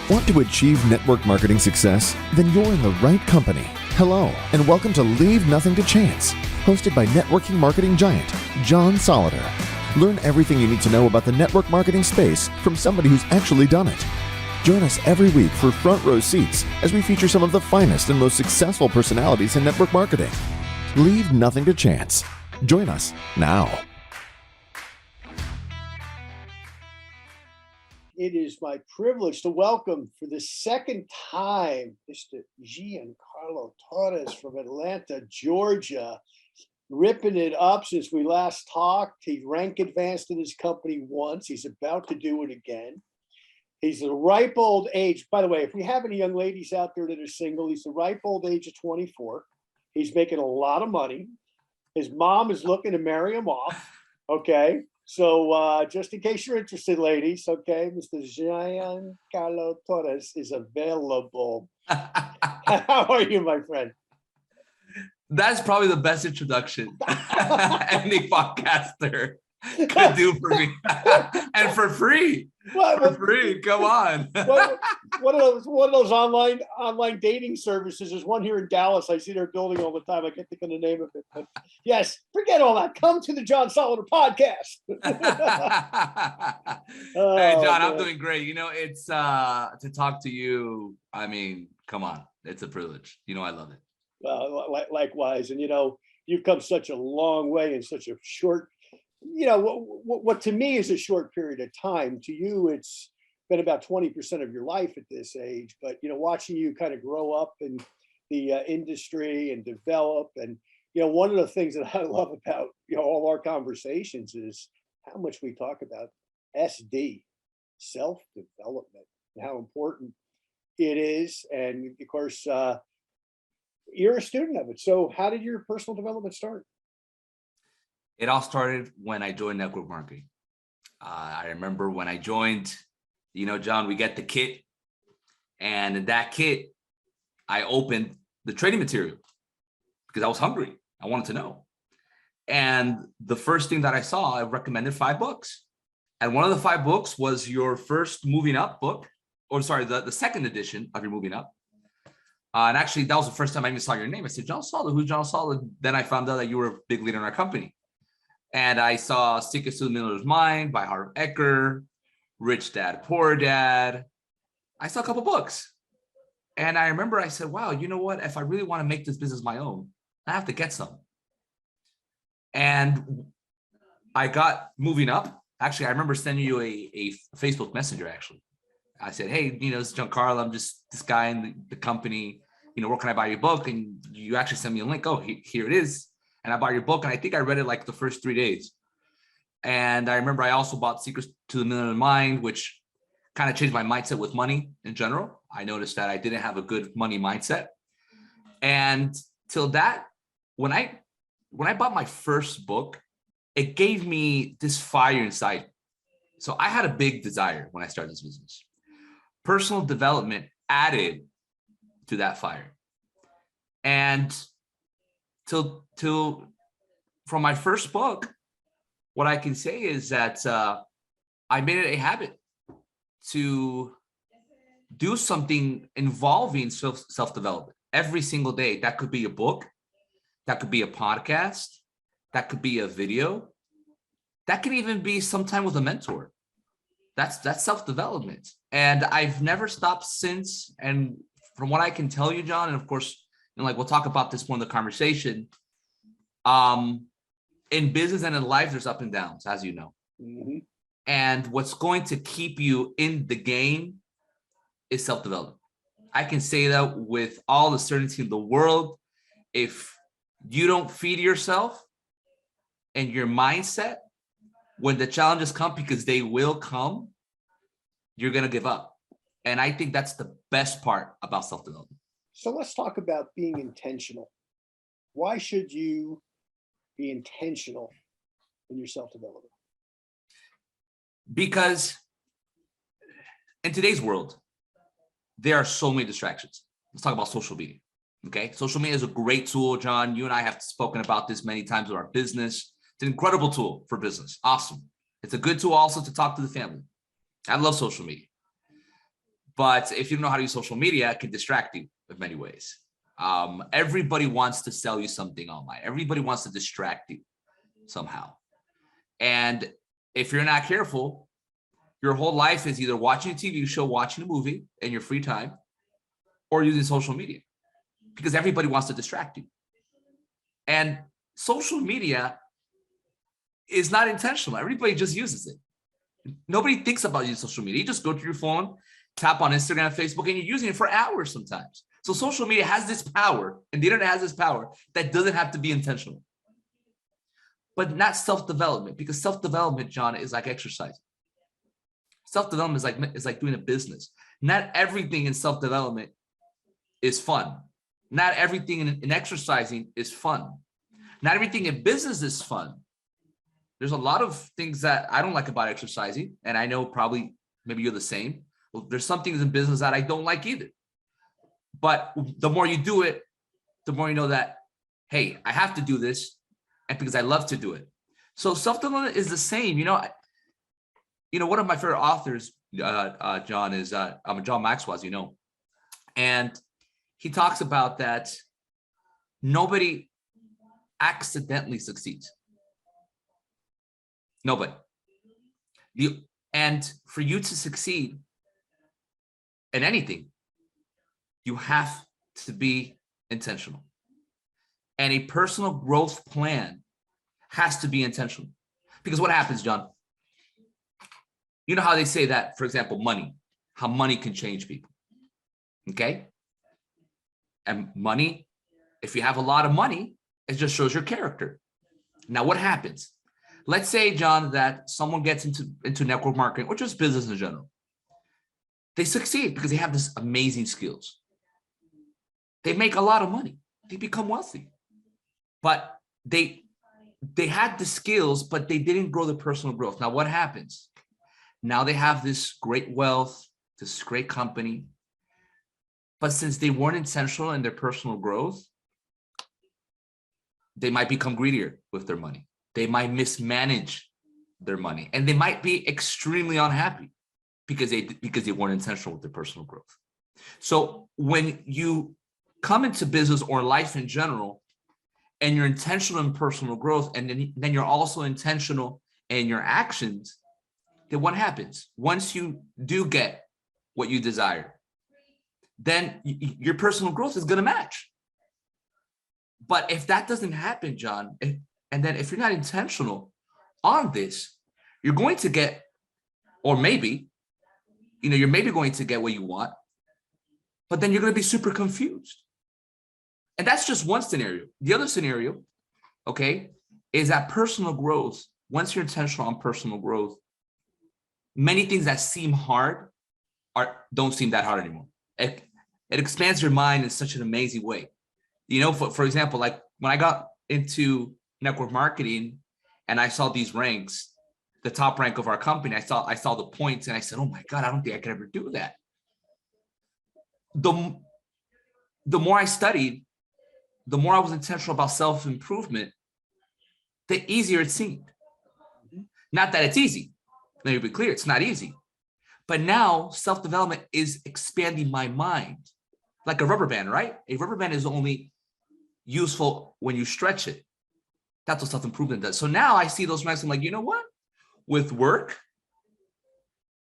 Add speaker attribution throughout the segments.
Speaker 1: Want to achieve network marketing success? Then you're in the right company. Hello, and welcome to Leave Nothing to Chance, hosted by networking marketing giant, John Solleder. Learn everything you need to know about the network marketing space from somebody who's actually done it. Join us every week for front row seats as we feature some of the finest and most successful personalities in network marketing. Leave nothing to chance. Join us now.
Speaker 2: It is my privilege to welcome for the second time Mr. Gian-Carlo Torres from Atlanta, Georgia, ripping it up since we last talked. He rank advanced in his company once. He's about to do it again. He's the ripe old age. By the way, if we have any young ladies out there that are single, he's the ripe old age of 24. He's making a lot of money. His mom is looking to marry him off. Okay. So just in case you're interested, ladies, okay, Mr. Gian-Carlo Torres is available. How are you, my friend?
Speaker 3: That's probably the best introduction any podcaster could do for me. And for free. For free, come on.
Speaker 2: One of those online dating services. There's one here in Dallas. I see they're building all the time. I can't think of the name of it. But yes, forget all that. Come to the John Solleder podcast.
Speaker 3: Hey, John, I'm doing great. You know, it's to talk to you. I mean, come on. It's a privilege. You know, I love it.
Speaker 2: Likewise. And, you know, you've come such a long way in such a short, you know, what to me is a short period of time. To you, it's been about 20% of your life at this age. But, you know, watching you kind of grow up in the industry and develop. And, you know, one of the things that I love about, you know, all our conversations is how much we talk about SD, self-development, and how important it is. And of course, you're a student of it. So how did your personal development start?
Speaker 3: It all started when I joined network marketing. I remember when I joined, you know, John, we get the kit. And in that kit, I opened the trading material because I was hungry. I wanted to know. And the first thing that I saw, I recommended 5 books. And one of the 5 books was your first Moving Up book, or sorry, the second edition of your Moving Up. And actually, that was the first time I even saw your name. I said, John Solleder, who's John Solleder? Then I found out that you were a big leader in our company. And I saw Secrets to the Millionaire's Mind by Harv Eker, Rich Dad, Poor Dad. I saw a couple books. And I remember I said, wow, you know what? If I really want to make this business my own, I have to get some. And I got Moving Up. Actually, I remember sending you a Facebook Messenger, actually. I said, hey, you know, this is Giancarlo. I'm just this guy in the company. You know, where can I buy your book? And you actually sent me a link. Oh, here it is. And I bought your book. And I think I read it like the first 3 days. And I remember I also bought Secrets to the Millionaire's Mind, which kind of changed my mindset with money in general. I noticed that I didn't have a good money mindset. And till that, when I bought my first book, it gave me this fire inside. So I had a big desire when I started this business. Personal development added to that fire. And till from my first book, what I can say is that I made it a habit to do something involving self-development every single day. That could be a book, that could be a podcast, that could be a video, that could even be sometime with a mentor. That's self-development. And I've never stopped since. And from what I can tell you, John, and of course, you know, like we'll talk about this more in the conversation. In business and in life, there's up and downs, as you know. Mm-hmm. And what's going to keep you in the game is self-development. I can say that with all the certainty in the world. If you don't feed yourself and your mindset, when the challenges come, because they will come, you're going to give up. And I think that's the best part about self-development.
Speaker 2: So let's talk about being intentional. Why should you be intentional in your self-development?
Speaker 3: Because in today's world, there are so many distractions. Let's talk about social media. Okay. Social media is a great tool, John. You and I have spoken about this many times with our business. It's an incredible tool for business. Awesome. It's a good tool also to talk to the family. I love social media. But if you don't know how to use social media, it can distract you in many ways. Everybody wants to sell you something online. Everybody wants to distract you somehow. And if you're not careful, your whole life is either watching a TV show, watching a movie in your free time, or using social media, because everybody wants to distract you. And social media is not intentional. Everybody just uses it. Nobody thinks about using social media. You just go to your phone, tap on Instagram, Facebook, and you're using it for hours sometimes. So social media has this power, and the internet has this power that doesn't have to be intentional. But not self-development, because self-development, John, is like exercise. Self-development is like doing a business. Not everything in self-development is fun. Not everything in exercising is fun. Not everything in business is fun. There's a lot of things that I don't like about exercising, and I know probably maybe you're the same. Well, there's some things in business that I don't like either. But the more you do it, the more you know that, hey, I have to do this, and because I love to do it. So self-development is the same. One of my favorite authors, John, is John Maxwell, as you know, and he talks about that nobody accidentally succeeds. Nobody. And for you to succeed in anything, you have to be intentional. And a personal growth plan has to be intentional. Because what happens, John? You know how they say that, for example, how money can change people. Okay? And money, if you have a lot of money, it just shows your character. Now, what happens? Let's say, John, that someone gets into network marketing or just business in general. They succeed because they have this amazing skills. They make a lot of money. They become wealthy. But they had the skills, but they didn't grow the personal growth. Now, what happens? Now they have this great wealth, this great company. But since they weren't intentional in their personal growth, they might become greedier with their money. They might mismanage their money, and they might be extremely unhappy because they weren't intentional with their personal growth. So when you come into business or life in general, and you're intentional in personal growth, and then you're also intentional in your actions, then what happens? Once you do get what you desire, then your personal growth is going to match. But if that doesn't happen, John, and then if you're not intentional on this, you're going to get, or maybe, you're maybe going to get what you want, but then you're going to be super confused. And that's just one scenario. The other scenario, okay, is that personal growth, once you're intentional on personal growth, many things that seem hard don't seem that hard anymore. It expands your mind in such an amazing way. For example, like when I got into network marketing and I saw these ranks, the top rank of our company, I saw the points and I said, oh my God, I don't think I could ever do that. The more I studied, the more I was intentional about self-improvement, the easier it seemed. Not that it's easy. Let me be clear, it's not easy. But now self-development is expanding my mind. Like a rubber band, right? A rubber band is only useful when you stretch it. That's what self-improvement does. So now I see those ranks, I'm like, you know what? With work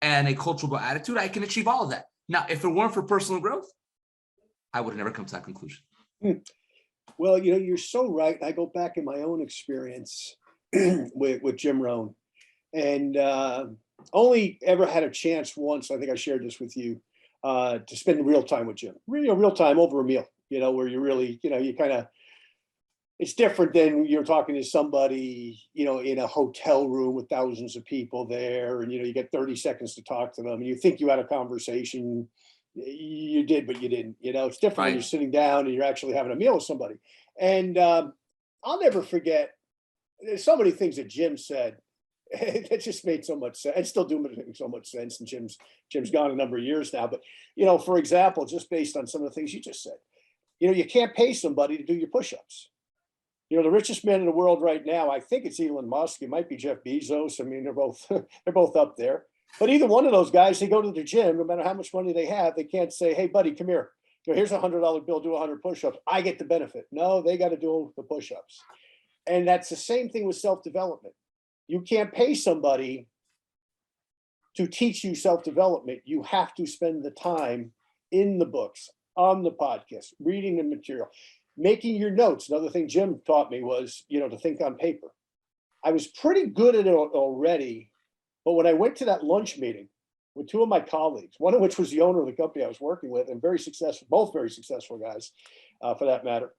Speaker 3: and a cultural attitude, I can achieve all of that. Now, if it weren't for personal growth, I would have never come to that conclusion.
Speaker 2: Well, you're so right. I go back in my own experience with Jim Rohn, and only ever had a chance once, I think I shared this with you, to spend real time with Jim, real time over a meal, where you really, you kind of, it's different than you're talking to somebody, in a hotel room with thousands of people there, and, you get 30 seconds to talk to them, and you think you had a conversation. You did, but you didn't. It's different when you're sitting down and you're actually having a meal with somebody. And I'll never forget, there's so many things that Jim said that just made so much sense. It still do make so much sense. And Jim's gone a number of years now. But, for example, just based on some of the things you just said, you can't pay somebody to do your push-ups. The richest man in the world right now, I think it's Elon Musk. It might be Jeff Bezos. I mean, they're both up there. But either one of those guys, they go to the gym, no matter how much money they have, they can't say, hey, buddy, come here. Here's $100 bill, do 100 push-ups. I get the benefit. No, they got to do the push-ups. And that's the same thing with self-development. You can't pay somebody to teach you self-development. You have to spend the time in the books, on the podcast, reading the material, making your notes. Another thing Jim taught me was, to think on paper. I was pretty good at it already, but when I went to that lunch meeting with two of my colleagues, one of which was the owner of the company I was working with, and very successful, both very successful guys, for that matter.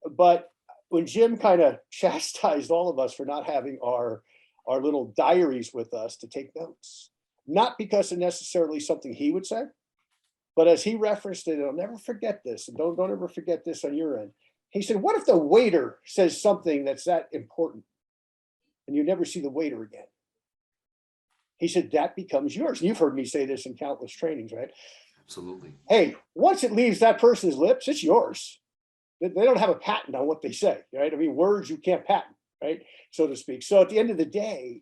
Speaker 2: But when Jim kind of chastised all of us for not having our little diaries with us to take notes, not because of necessarily something he would say, but as he referenced it, and I'll never forget this, and don't ever forget this on your end. He said, what if the waiter says something that's that important and you never see the waiter again? He said, that becomes yours. And you've heard me say this in countless trainings, right?
Speaker 3: Absolutely.
Speaker 2: Hey, once it leaves that person's lips, it's yours. They don't have a patent on what they say, right? I mean, words you can't patent, right? So to speak. So at the end of the day,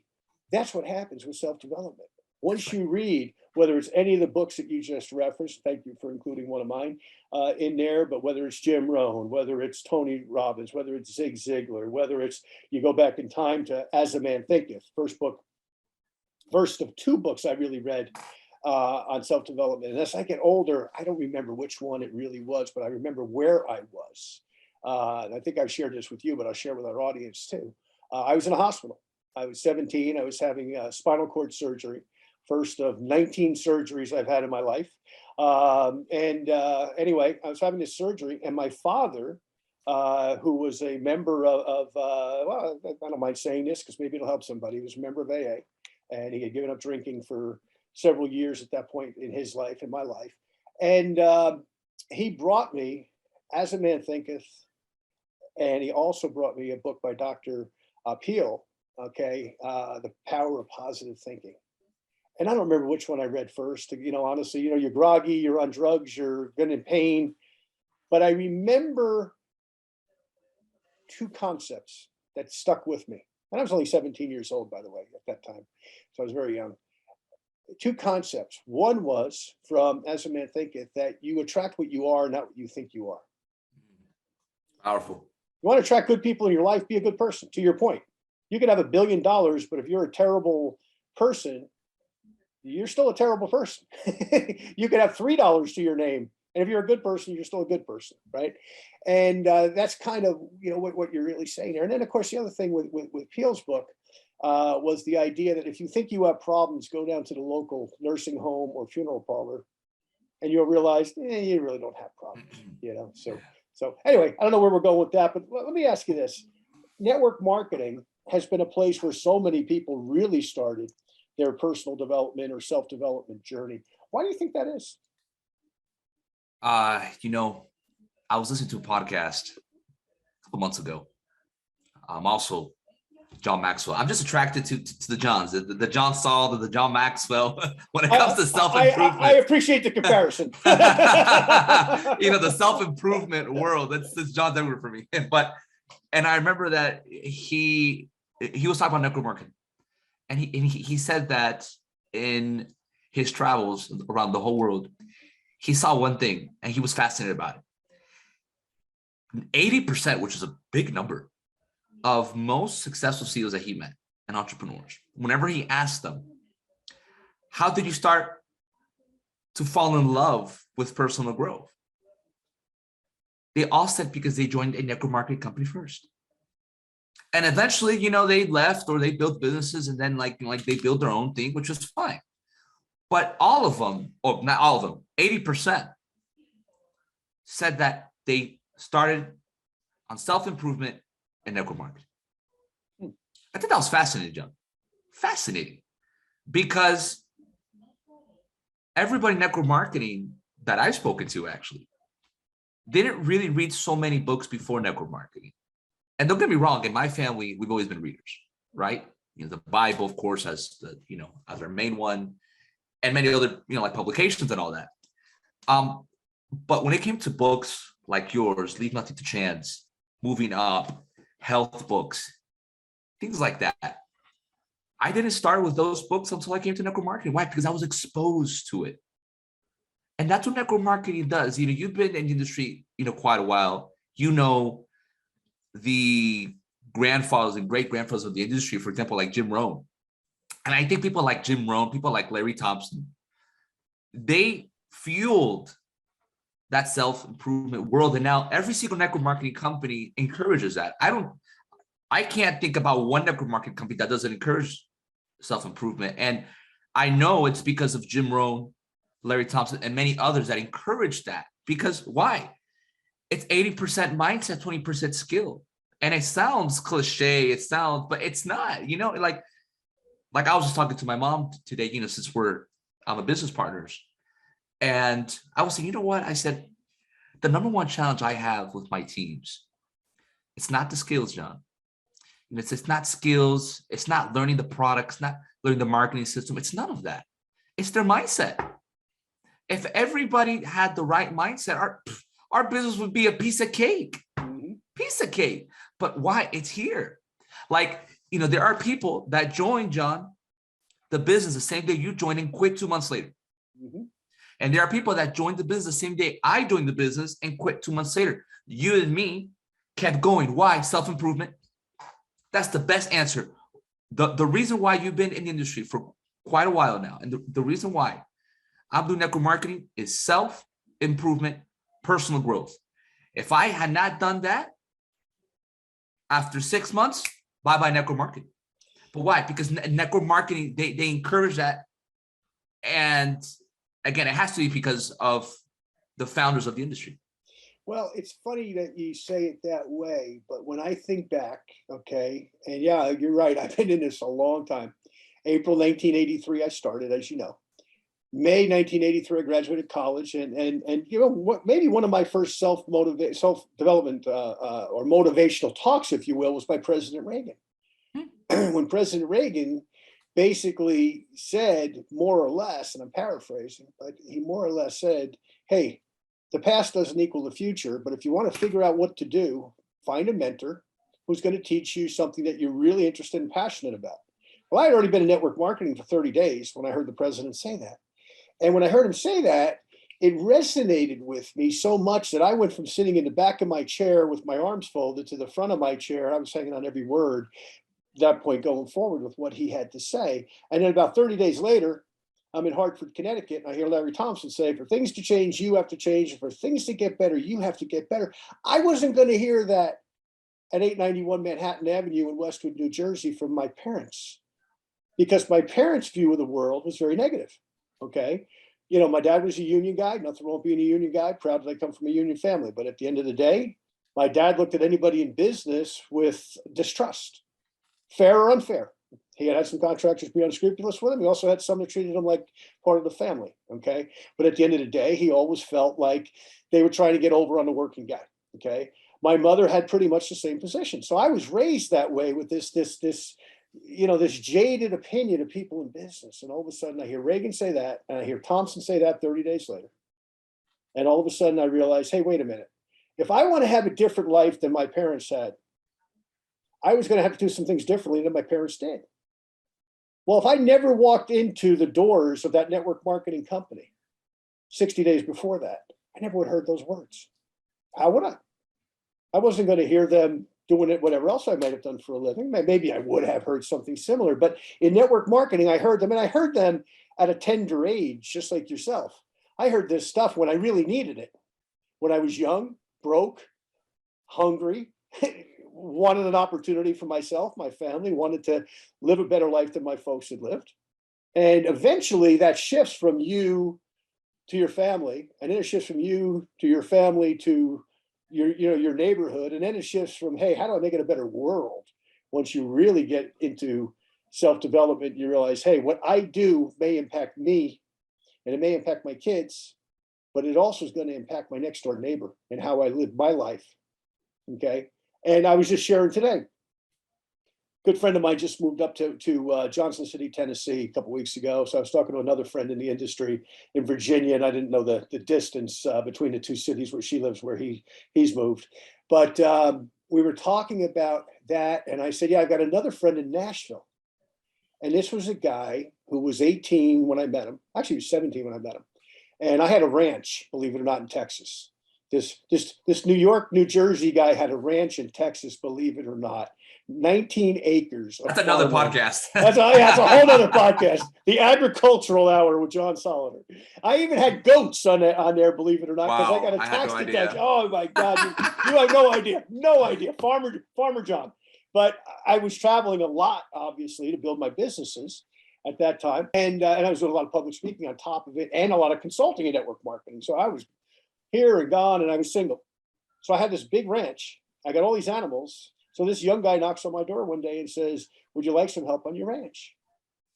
Speaker 2: that's what happens with self-development. Once you read, whether it's any of the books that you just referenced, thank you for including one of mine in there, but whether it's Jim Rohn, whether it's Tony Robbins, whether it's Zig Ziglar, whether it's, you go back in time to As a Man Thinketh, first of two books I really read on self-development. And as I get older, I don't remember which one it really was, but I remember where I was. And I think I've shared this with you, but I'll share with our audience too. I was in a hospital. I was 17. I was having spinal cord surgery, first of 19 surgeries I've had in my life. Anyway, I was having this surgery, and my father, who was a member of well, I don't mind saying this because maybe it'll help somebody. He was a member of AA, and he had given up drinking for several years at that point in his life, in my life. And he brought me As a Man Thinketh, and he also brought me a book by Dr. Peel, The Power of Positive Thinking. And I don't remember which one I read first. Honestly, you're groggy, you're on drugs, you're been in pain. But I remember two concepts that stuck with me. And I was only 17 years old, by the way, at that time. So I was very young. Two concepts. One was from As a Man Thinketh, that you attract what you are, not what you think you are.
Speaker 3: Powerful.
Speaker 2: You want to attract good people in your life, be a good person. To your point, you could have $1 billion, but if you're a terrible person, you're still a terrible person. You could have $3 to your name, and if you're a good person, you're still a good person, right? And that's kind of what you're really saying there. And then, of course, the other thing with Peel's book was the idea that if you think you have problems, go down to the local nursing home or funeral parlor, and you'll realize you really don't have problems. So anyway, I don't know where we're going with that, but let me ask you this: network marketing has been a place where so many people really started their personal development or self-development journey. Why do you think that is?
Speaker 3: I was listening to a podcast a couple months ago. Also John Maxwell. I'm just attracted to the Johns, the John Saul, the John Maxwell. When it comes to self-improvement,
Speaker 2: I appreciate the comparison.
Speaker 3: The self-improvement world. That's John's everywhere for me. And I remember that he was talking about network marketing. And he said that in his travels around the whole world, he saw one thing and he was fascinated about it. 80%, which is a big number, of most successful CEOs that he met and entrepreneurs, whenever he asked them, how did you start to fall in love with personal growth? They all said because they joined a network marketing company first. And eventually, they left or they built businesses, and then like they built their own thing, which was fine. But all of them, or not all of them, 80% said that they started on self-improvement and network marketing. I think that was fascinating, John. Fascinating. Because everybody in network marketing that I've spoken to actually didn't really read so many books before network marketing. And don't get me wrong, in my family, we've always been readers, right? The Bible, of course, as as our main one, and many other, like publications and all that. But when it came to books like yours, Leave Nothing to Chance, Moving Up, health books, things like that, I didn't start with those books until I came to network marketing. Why? Because I was exposed to it. And that's what network marketing does. You've been in the industry, quite a while. The grandfathers and great grandfathers of the industry, for example, like Jim Rohn. And I think people like Jim Rohn, people like Larry Thompson, they fueled that self-improvement world. And now every single network marketing company encourages that. I can't think about one network marketing company that doesn't encourage self-improvement. And I know it's because of Jim Rohn, Larry Thompson, and many others that encourage that. Because why? It's 80% mindset, 20% skill. And it sounds cliche, but it's not, like I was just talking to my mom today, since I'm a business partners. And I was saying, you know what? I said, the number one challenge I have with my teams, it's not the skills, John. It's not skills. It's not learning the products, not learning the marketing system. It's none of that. It's their mindset. If everybody had the right mindset, our business would be a piece of cake. Piece of cake. But why? It's here. Like, there are people that join, John, the business the same day you joined and quit 2 months later. And there are people that joined the business the same day I joined the business and quit 2 months later. You and me kept going. Why? Self-improvement. That's the best answer. The reason why you've been in the industry for quite a while now, and the reason why I'm doing network marketing is self-improvement, personal growth. If I had not done that, after 6 months, bye-bye network marketing. But why? Because network marketing, they encourage that. And again, it has to be because of the founders of the industry.
Speaker 2: Well, it's funny that you say it that way, but when I think back, okay, and yeah, you're right, I've been in this a long time. April 1983, I started, as you know. May 1983, I graduated college, and what maybe one of my first self-development or motivational talks, if you will, was by President Reagan. When President Reagan basically said, more or less, and I'm paraphrasing, but he more or less said, hey, the past doesn't equal the future, but if you want to figure out what to do, find a mentor who's going to teach you something that you're really interested and passionate about. Well, I had already been in network marketing for 30 days when I heard the president say that. And when I heard him say that, it resonated with me so much that I went from sitting in the back of my chair with my arms folded to the front of my chair. I was hanging on every word at that point going forward with what he had to say. And then about 30 days later, I'm in Hartford, Connecticut, and I hear Larry Thompson say, for things to change, you have to change. And for things to get better, you have to get better. I wasn't going to hear that at 891 Manhattan Avenue in Westwood, New Jersey from my parents, because my parents' view of the world was very negative. Okay. My dad was a union guy, nothing wrong with being a union guy, proud that I come from a union family. But at the end of the day, my dad looked at anybody in business with distrust, fair or unfair. He had some contractors be unscrupulous with him. He also had some that treated him like part of the family. Okay. But at the end of the day, he always felt like they were trying to get over on the working guy. Okay. My mother had pretty much the same position. So I was raised that way with this jaded opinion of people in business. And all of a sudden I hear Reagan say that, and I hear Thompson say that 30 days later. And all of a sudden I realize, hey, wait a minute. If I want to have a different life than my parents had, I was going to have to do some things differently than my parents did. Well, if I never walked into the doors of that network marketing company 60 days before that, I never would have heard those words. How would I? I wasn't going to hear them doing it, whatever else I might have done for a living. Maybe I would have heard something similar, but in network marketing, I heard them, and I heard them at a tender age, just like yourself. I heard this stuff when I really needed it. When I was young, broke, hungry, wanted an opportunity for myself, my family, wanted to live a better life than my folks had lived. And eventually that shifts from you to your family, and then it shifts from you to your family to your neighborhood, and then it shifts from, hey, how do I make it a better world? Once you really get into self-development, you realize, hey, what I do may impact me, and it may impact my kids, but it also is going to impact my next door neighbor and how I live my life. Okay. And I was just sharing today, good friend of mine just moved up to Johnson City, Tennessee a couple of weeks ago. So I was talking to another friend in the industry in Virginia, and I didn't know the distance between the two cities where she lives, where he's moved. But we were talking about that, and I said, yeah, I've got another friend in Nashville. And this was a guy who was 18 when I met him. Actually, he was 17 when I met him. And I had a ranch, believe it or not, in Texas. This New York, New Jersey guy had a ranch in Texas, believe it or not. 19 acres.
Speaker 3: That's another podcast.
Speaker 2: That's a whole other podcast. The Agricultural Hour with John Solleder. I even had goats on there, believe it or not, because
Speaker 3: Wow,
Speaker 2: I got a
Speaker 3: I had
Speaker 2: tax
Speaker 3: no
Speaker 2: deduction.
Speaker 3: idea.
Speaker 2: Oh my God, you have no idea. Farmer John. But I was traveling a lot, obviously, to build my businesses at that time, and I was doing a lot of public speaking on top of it, and a lot of consulting and network marketing. So I was here and gone, and I was single. So I had this big ranch. I got all these animals. So this young guy knocks on my door one day and says, "Would you like some help on your ranch?"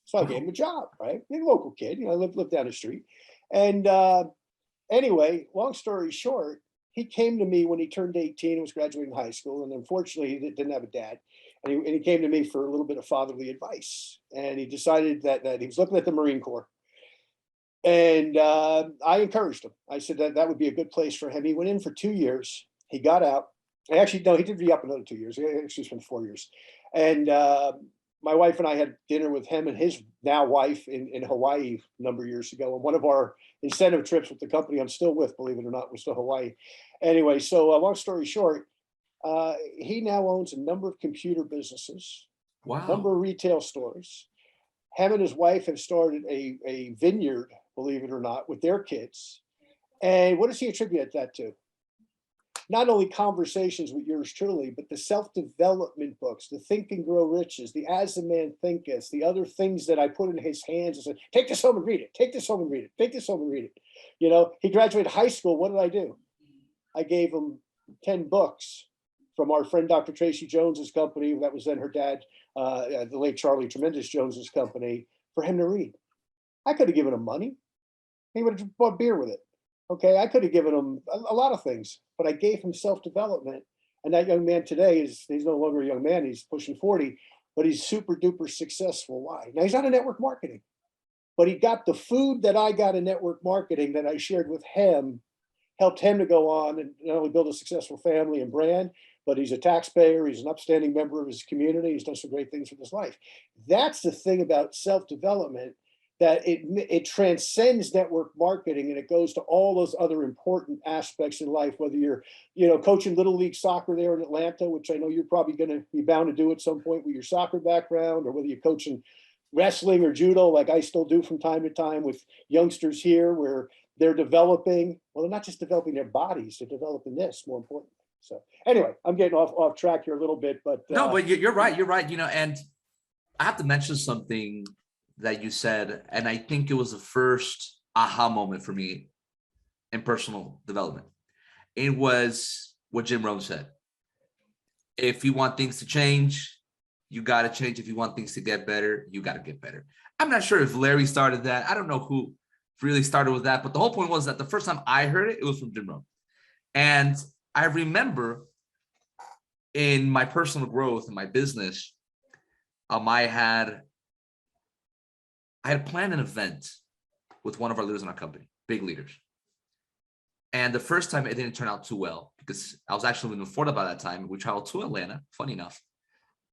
Speaker 2: So I gave him a job, right? A local kid, I lived down the street. And anyway, long story short, he came to me when he turned 18 and was graduating high school. And unfortunately, he didn't have a dad. And he came to me for a little bit of fatherly advice. And he decided that he was looking at the Marine Corps. And I encouraged him. I said that would be a good place for him. He went in for 2 years. He got out. Actually, no, he did re-up another 2 years. He actually spent 4 years. And my wife and I had dinner with him and his now wife in Hawaii a number of years ago. And one of our incentive trips with the company I'm still with, believe it or not, was to Hawaii. Anyway, so long story short, he now owns a number of computer businesses,
Speaker 3: Wow.
Speaker 2: a number of retail stores. Him and his wife have started a vineyard, believe it or not, with their kids. And what does he attribute that to? Not only conversations with yours truly, but the self-development books, the Think and Grow Riches, the As a Man Thinketh, the other things that I put in his hands and said, take this home and read it, take this home and read it, take this home and read it. He graduated high school. What did I do? I gave him 10 books from our friend, Dr. Tracy Jones's company. That was then her dad, the late Charlie Tremendous Jones's company, for him to read. I could have given him money. He would have bought beer with it. Okay, I could have given him a lot of things, but I gave him self-development. And that young man today he's no longer a young man, he's pushing 40, but he's super duper successful. Why? Now he's not in network marketing, but he got the food that I got in network marketing that I shared with him, helped him to go on and not only build a successful family and brand, but he's a taxpayer, he's an upstanding member of his community, he's done some great things with his life. That's the thing about self-development, that it transcends network marketing and it goes to all those other important aspects in life, whether you're, coaching Little League soccer there in Atlanta, which I know you're probably going to be bound to do at some point with your soccer background, or whether you're coaching wrestling or judo, like I still do from time to time with youngsters here, where they're developing, well, they're not just developing their bodies, they're developing this, more importantly. So anyway, I'm getting off track here a little bit, but
Speaker 3: no, but you're right. And I have to mention something that you said, and I think it was the first aha moment for me in personal development. It was what Jim Rohn said. If you want things to change, you got to change. If you want things to get better, you got to get better. I'm not sure if Larry started that. I don't know who really started with that, but the whole point was that the first time I heard it, it was from Jim Rohn. And I remember in my personal growth in my business, I had planned an event with one of our leaders in our company, big leaders. And the first time it didn't turn out too well because I was actually living in Florida by that time. We traveled to Atlanta, funny enough.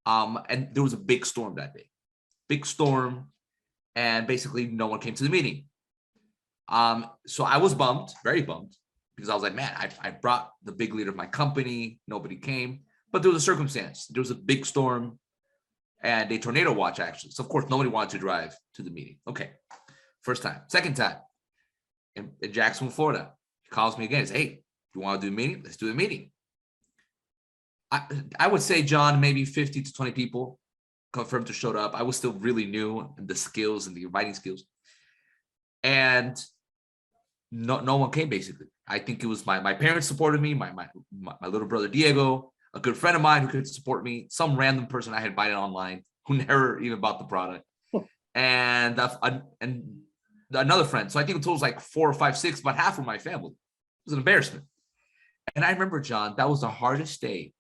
Speaker 3: And there was a big storm that day, big storm. And basically no one came to the meeting. So I was bummed, very bummed, because I was like, man, I brought the big leader of my company. Nobody came, but there was a circumstance. There was a big storm and a tornado watch, actually. So of course, nobody wanted to drive to the meeting. Okay, first time. Second time, in Jacksonville, Florida, he calls me again. He says, hey, you want to do a meeting? Let's do a meeting. I would say, John, maybe 50 to 20 people confirmed to show up. I was still really new in the skills and the writing skills. And no one came, basically. I think it was my parents supported me, my little brother Diego, a good friend of mine who could support me, some random person I had invited online who never even bought the product, and another friend. So I think it was like 4 or 5, 6, about half of my family. It was an embarrassment. And I remember, John, that was the hardest day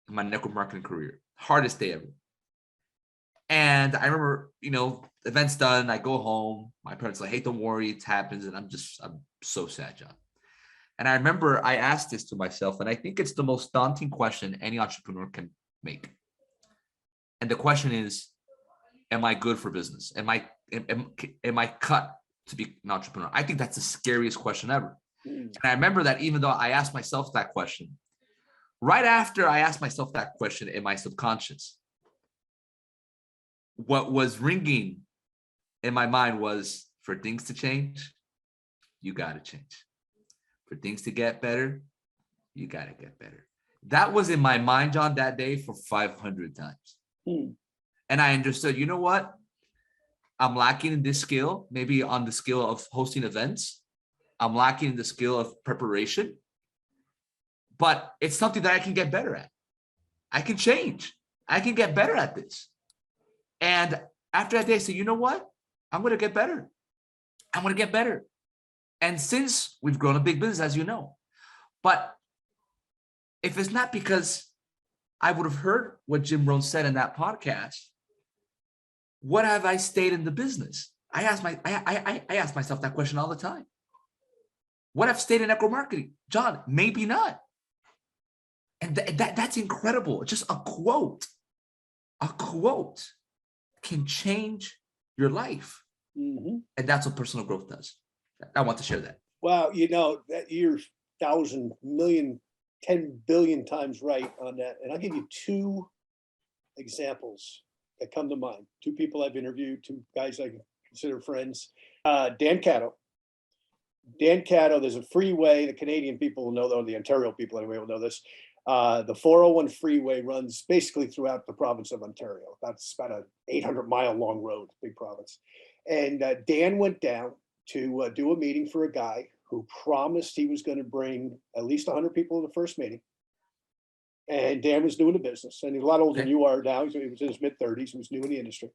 Speaker 3: in my network marketing career, hardest day ever. And I remember, event's done. I go home. My parents are like, hey, don't worry, it happens. And I'm so sad, John. And I remember I asked this to myself, and I think it's the most daunting question any entrepreneur can make. And the question is, am I good for business? Am I cut to be an entrepreneur? I think that's the scariest question ever. And I remember that even though I asked myself that question, right after I asked myself that question in my subconscious, what was ringing in my mind was, for things to change, you got to change. For things to get better, you got to get better. That was in my mind, John, that day for 500 times. And I understood, you know what? I'm lacking in this skill, maybe on the skill of hosting events. I'm lacking in the skill of preparation, but it's something that I can get better at. I can change. I can get better at this. And after that day, I said, you know what? I'm going to get better. I'm going to get better. And since we've grown a big business, as you know, but if it's not because I would have heard what Jim Rohn said in that podcast, what have I stayed in the business? I ask myself that question all the time. What have stayed in network marketing? John, maybe not. And that's incredible. Just a quote can change your life. And that's what personal growth does. I want to share that.
Speaker 2: Wow, that you're 1,000 million, 10 billion times right on that. And I'll give you two examples that come to mind. Two people I've interviewed, two guys I consider friends. Dan Catto. Dan Catto, there's a freeway, the Canadian people will know, though, the Ontario people anyway will know this. The 401 freeway runs basically throughout the province of Ontario. That's about an 800-mile long road, big province. And Dan went down to do a meeting for a guy who promised he was going to bring at least 100 people to the first meeting. And Dan was new in the business, and he's a lot older than you are now. He was in his mid-30s. He was new in the industry.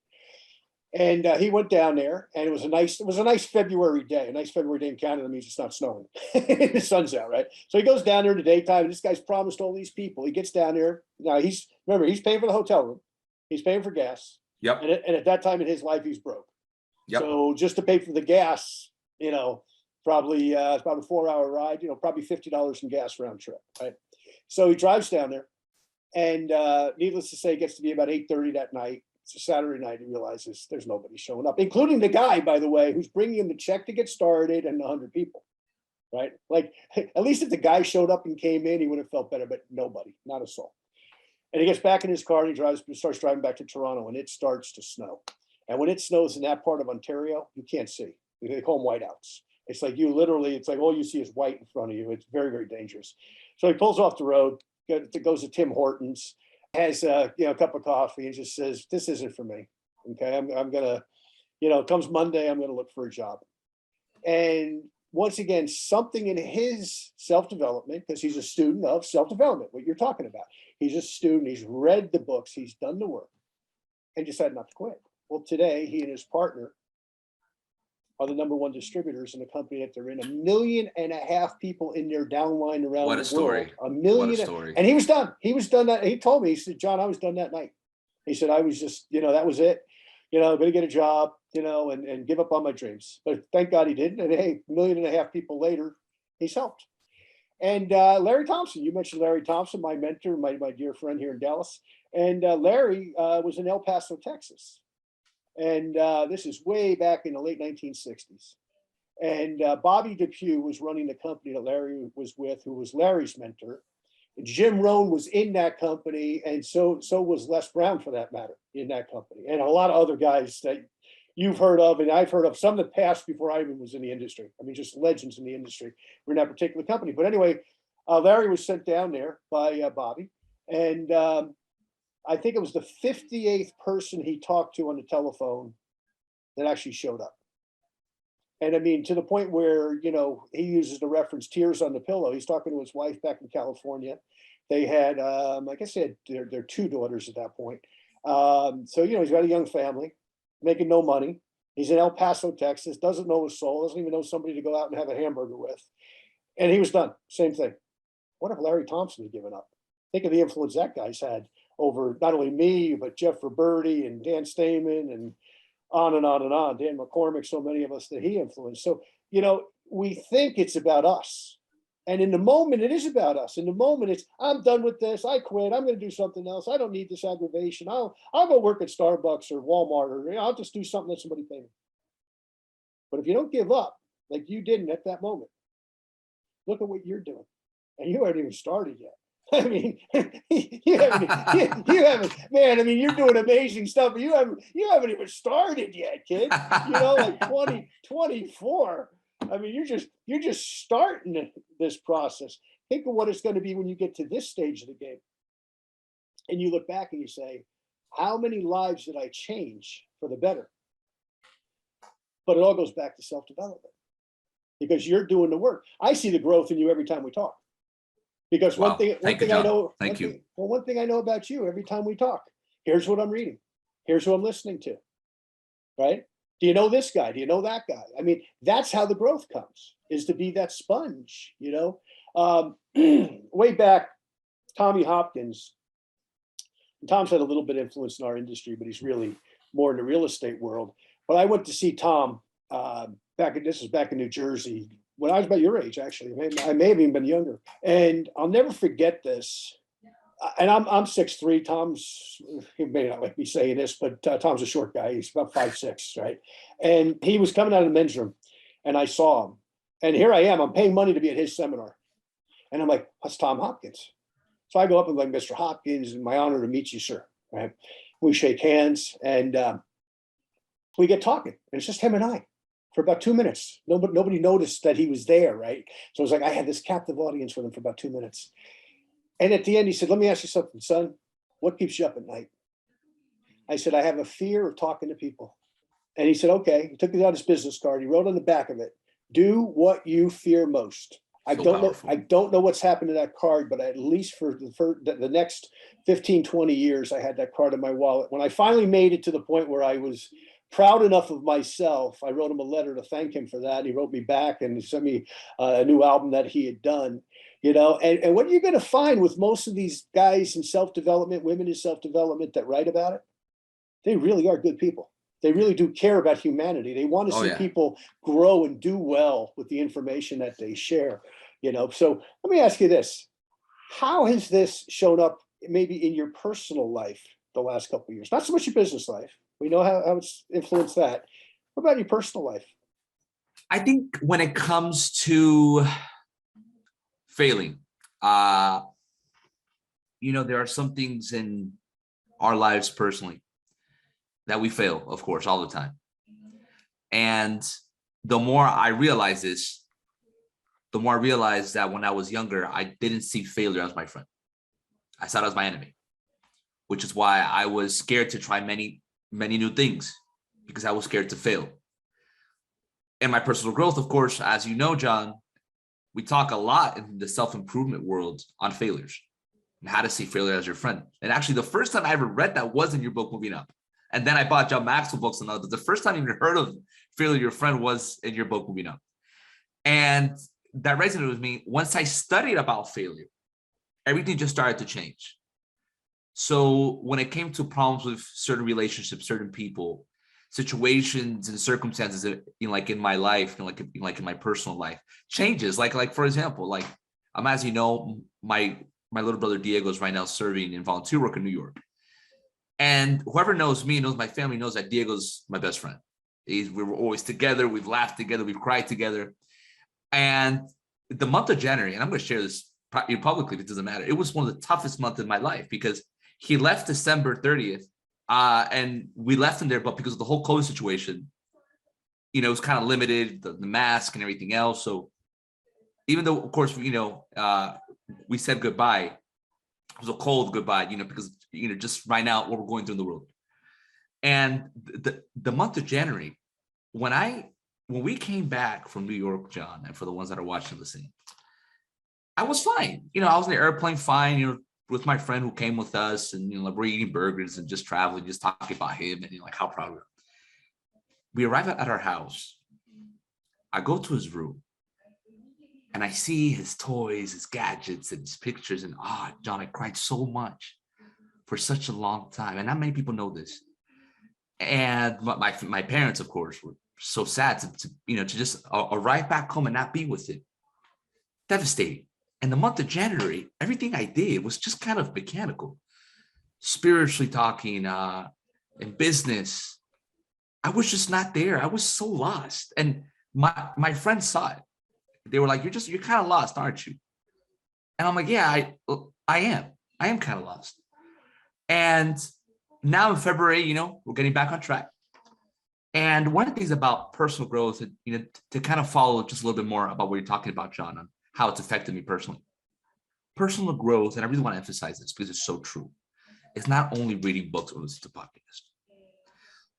Speaker 2: And he went down there, and it was a nice February day. A nice February day in Canada means it's not snowing. The sun's out, right? So he goes down there in the daytime, and this guy's promised all these people. He gets down there. Now he's paying for the hotel room. He's paying for gas.
Speaker 3: Yep.
Speaker 2: And at that time in his life, he's broke.
Speaker 3: Yep.
Speaker 2: So just to pay for the gas, probably it's about a 4-hour ride, probably $50 in gas round trip, right? So he drives down there, and needless to say, it gets to be about 8:30 that night. It's a Saturday night. He realizes there's nobody showing up, including the guy, by the way, who's bringing him the check to get started and 100 people, right? Like, at least if the guy showed up and came in, he would have felt better, but nobody, not a soul. And he gets back in his car and he starts driving back to Toronto, and it starts to snow. And when it snows in that part of Ontario, you can't see. They call them whiteouts. It's like it's like all you see is white in front of you. It's very, very dangerous. So he pulls off the road, goes to Tim Hortons, has a cup of coffee, and just says, "This isn't for me. Okay, I'm gonna, comes Monday, I'm gonna look for a job." And once again, something in his self-development, because he's a student of self-development, what you're talking about. He's a student. He's read the books. He's done the work, and decided not to quit. Well, today he and his partner are the #1 distributors in the company that they're in. 1.5 million people in their downline around
Speaker 3: What a
Speaker 2: the
Speaker 3: story.
Speaker 2: world. 1 million.
Speaker 3: What a story.
Speaker 2: And he was done. He was done that. He told me, he said, "John, I was done that night." He said, "I was just, that was it. Going to get a job, and give up on my dreams." But thank God he didn't. And hey, 1.5 million people later, he's helped. And Larry Thompson, you mentioned Larry Thompson, my mentor, my dear friend here in Dallas. And Larry was in El Paso, Texas. And this is way back in the late 1960s. And Bobby DePue was running the company that Larry was with, who was Larry's mentor. Jim Rohn was in that company, and so was Les Brown, for that matter, in that company. And a lot of other guys that you've heard of, and I've heard of, some that passed before I even was in the industry. I mean, just legends in the industry were in that particular company. But anyway, Larry was sent down there by Bobby. And I think it was the 58th person he talked to on the telephone that actually showed up. And I mean, to the point where, he uses the reference tears on the pillow. He's talking to his wife back in California. They had, I guess they had their 2 daughters at that point. So, he's got a young family, making no money. He's in El Paso, Texas, doesn't know a soul, doesn't even know somebody to go out and have a hamburger with. And he was done. Same thing. What if Larry Thompson had given up? Think of the influence that guy's had over not only me, but Jeff Roberti and Dan Stamen and on and on and on. Dan McCormick, so many of us that he influenced. So, we think it's about us. And in the moment, it is about us. In the moment, it's, I'm done with this. I quit. I'm going to do something else. I don't need this aggravation. I'll go work at Starbucks or Walmart, or I'll just do something that somebody paid me. But if you don't give up like you didn't at that moment, look at what you're doing. And you haven't even started yet. I mean, you haven't, man. I mean, you're doing amazing stuff, but you haven't even started yet, kid. You know, like 24. I mean, you're just starting this process. Think of what it's going to be when you get to this stage of the game, and you look back and you say, "How many lives did I change for the better?" But it all goes back to self-development, because you're doing the work. I see the growth in you every time we talk. Because
Speaker 3: Wow.
Speaker 2: one thing
Speaker 3: Thank you,
Speaker 2: I
Speaker 3: John.
Speaker 2: know,
Speaker 3: Thank you.
Speaker 2: one thing I know about you, every time we talk, here's what I'm reading, here's who I'm listening to, right? Do you know this guy? Do you know that guy? I mean, that's how the growth comes, is to be that sponge, you know? Way back, Tommy Hopkins, Tom's had a little bit of influence in our industry, but he's really more in the real estate world. But I went to see Tom this is back in New Jersey, when I was about your age, actually. I may have even been younger. And I'll never forget this. And I'm 6'3". Tom's, he may not like me saying this, but Tom's a short guy. He's about 5'6", right? And he was coming out of the men's room, and I saw him. And here I am. I'm paying money to be at his seminar. And I'm like, that's Tom Hopkins. So I go up and I'm like, Mr. Hopkins, my honor to meet you, sir. Right? We shake hands, and we get talking. And it's just him and I. For about 2 minutes. Nobody noticed that he was there, right? So it was like I had this captive audience with him for about 2 minutes. And at the end, he said, "Let me ask you something, son. What keeps you up at night?" I said, "I have a fear of talking to people." And he said, "Okay." He took out his business card. He wrote on the back of it, "Do what you fear most." I don't know what's happened to that card, but at least for the next 15, 20 years, I had that card in my wallet. When I finally made it to the point where I was proud enough of myself, I wrote him a letter to thank him for that. He wrote me back and he sent me a new album that he had done, you know. And what you're going to find with most of these guys in self-development, women in self-development that write about it, they really are good people. They really do care about humanity. They want to see people grow and do well with the information that they share, you know. So let me ask you this. How has this shown up maybe in your personal life the last couple of years? Not so much your business life. We know how it's influenced that. What about your personal life?
Speaker 3: I think when it comes to failing, you know, there are some things in our lives personally that we fail, of course, all the time. And the more I realize this, the more I realized that when I was younger, I didn't see failure as my friend. I saw it as my enemy, which is why I was scared to try many new things, because I was scared to fail. And my personal growth, of course, as you know, John, we talk a lot in the self-improvement world on failures and how to see failure as your friend. And actually, the first time I ever read that was in your book, Moving Up. And then I bought John Maxwell books and others. The first time you even heard of failure, your friend, was in your book, Moving Up. And that resonated with me. Once I studied about failure, everything just started to change. So when it came to problems with certain relationships, certain people, situations and circumstances, like in my life, like in my personal life, changes. Like for example, like as you know, my little brother Diego is right now serving in volunteer work in New York. And whoever knows me, knows my family, knows that Diego's my best friend. We were always together. We've laughed together. We've cried together. And the month of January, and I'm going to share this publicly, it doesn't matter. It was one of the toughest months in my life, because he left December 30th, and we left him there, but because of the whole COVID situation, you know, it was kind of limited, the mask and everything else. So even though, of course, you know, we said goodbye, it was a cold goodbye, you know, because, you know, just right now what we're going through in the world. And the month of January, when we came back from New York, John, and for the ones that are watching and listening, I was fine. You know, I was in the airplane fine, you know, with my friend who came with us, and, you know, like, we're eating burgers and just traveling, just talking about him, and, you know, like how proud we are. We arrive at our house. I go to his room, and I see his toys, his gadgets, and his pictures, and John, I cried so much for such a long time, and not many people know this. And my parents, of course, were so sad to you know, to just arrive back home and not be with it. devastating. And the month of January, everything I did was just kind of mechanical, spiritually talking, in business. I was just not there. I was so lost. And my friends saw it. They were like, you're kind of lost, aren't you? And I'm like, yeah, I am. I am kind of lost. And now in February, we're getting back on track. And one of the things about personal growth, to kind of follow just a little bit more about what you're talking about, John, on how it's affected me personally. Personal growth, and I really want to emphasize this because it's so true. It's not only reading books or listening to podcasts.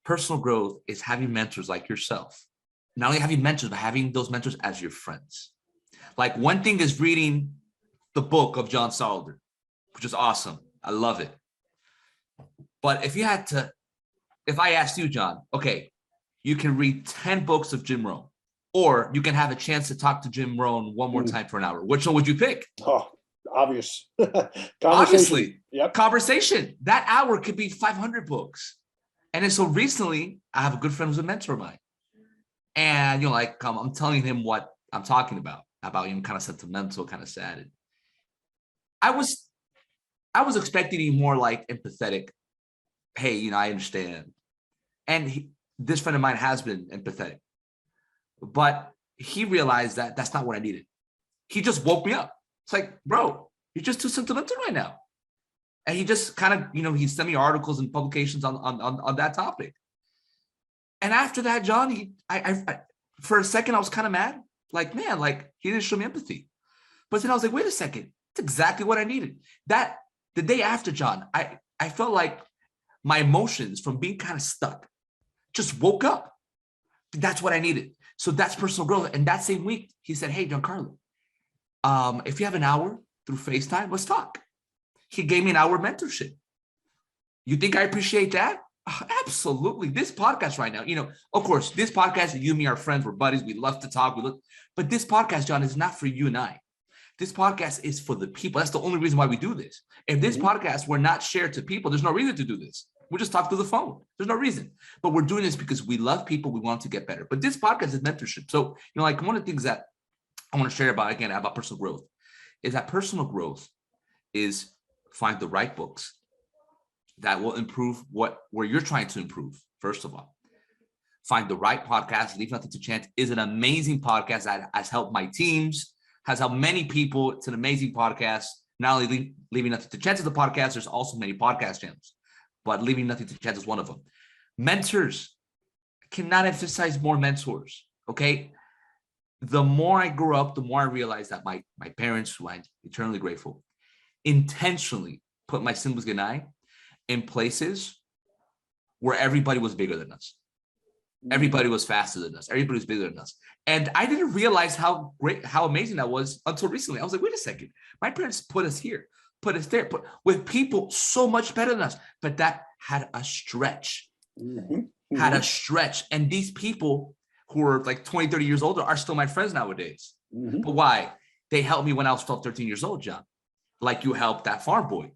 Speaker 3: Personal growth is having mentors like yourself. Not only having mentors, but having those mentors as your friends. Like one thing is reading the book of John Solleder, which is awesome. I love it. But if I asked you, John, okay, you can read 10 books of Jim Rohn, or you can have a chance to talk to Jim Rohn one more time for an hour. Which one would you pick?
Speaker 2: Oh, obvious.
Speaker 3: Obviously,
Speaker 2: yep.
Speaker 3: Conversation. That hour could be 500 books. And then so recently, I have a good friend who's a mentor of mine. And, I'm telling him what I'm talking about him kind of sentimental, kind of sad. And I was expecting him more like empathetic. Hey, I understand. And this friend of mine has been empathetic. But he realized that that's not what I needed. He just woke me up. It's like, bro, you're just too sentimental right now. And he just kind of, he sent me articles and publications on that topic. And after that, John, I for a second, I was kind of mad. Like, man, he didn't show me empathy. But then I was like, wait a second. That's exactly what I needed. That the day after, John, I felt like my emotions from being kind of stuck just woke up. That's what I needed. So that's personal growth. And that same week, he said, hey, Giancarlo, if you have an hour through FaceTime, let's talk. He gave me an hour mentorship. You think I appreciate that? Absolutely. This podcast right now, of course, this podcast, you and me are friends, we're buddies, we love to talk. But this podcast, John, is not for you and I. This podcast is for the people. That's the only reason why we do this. If this podcast were not shared to people, there's no reason to do this. We'll just talk through the phone. There's no reason. But we're doing this because we love people. We want to get better. But this podcast is mentorship. So, one of the things that I want to share about personal growth is that personal growth is find the right books that will improve where you're trying to improve. First of all, find the right podcast. Leave Nothing to Chance is an amazing podcast that has helped my teams, has helped many people. It's an amazing podcast. Not only Leaving Nothing to Chance is the podcast, there's also many podcast channels, but Leaving Nothing to Chance is one of them. Mentors, cannot emphasize more mentors. Okay. The more I grew up, the more I realized that my parents, who I'm eternally grateful, intentionally put my siblings and I in places where everybody was bigger than us. Everybody was faster than us. Everybody was bigger than us. And I didn't realize how amazing that was until recently. I was like, wait a second. My parents put us here, put us there, with people so much better than us. But that had a stretch. Had a stretch. And these people who are like 20, 30 years older are still my friends nowadays. But why? They helped me when I was 12, 13 years old, John. Like you helped that farm boy.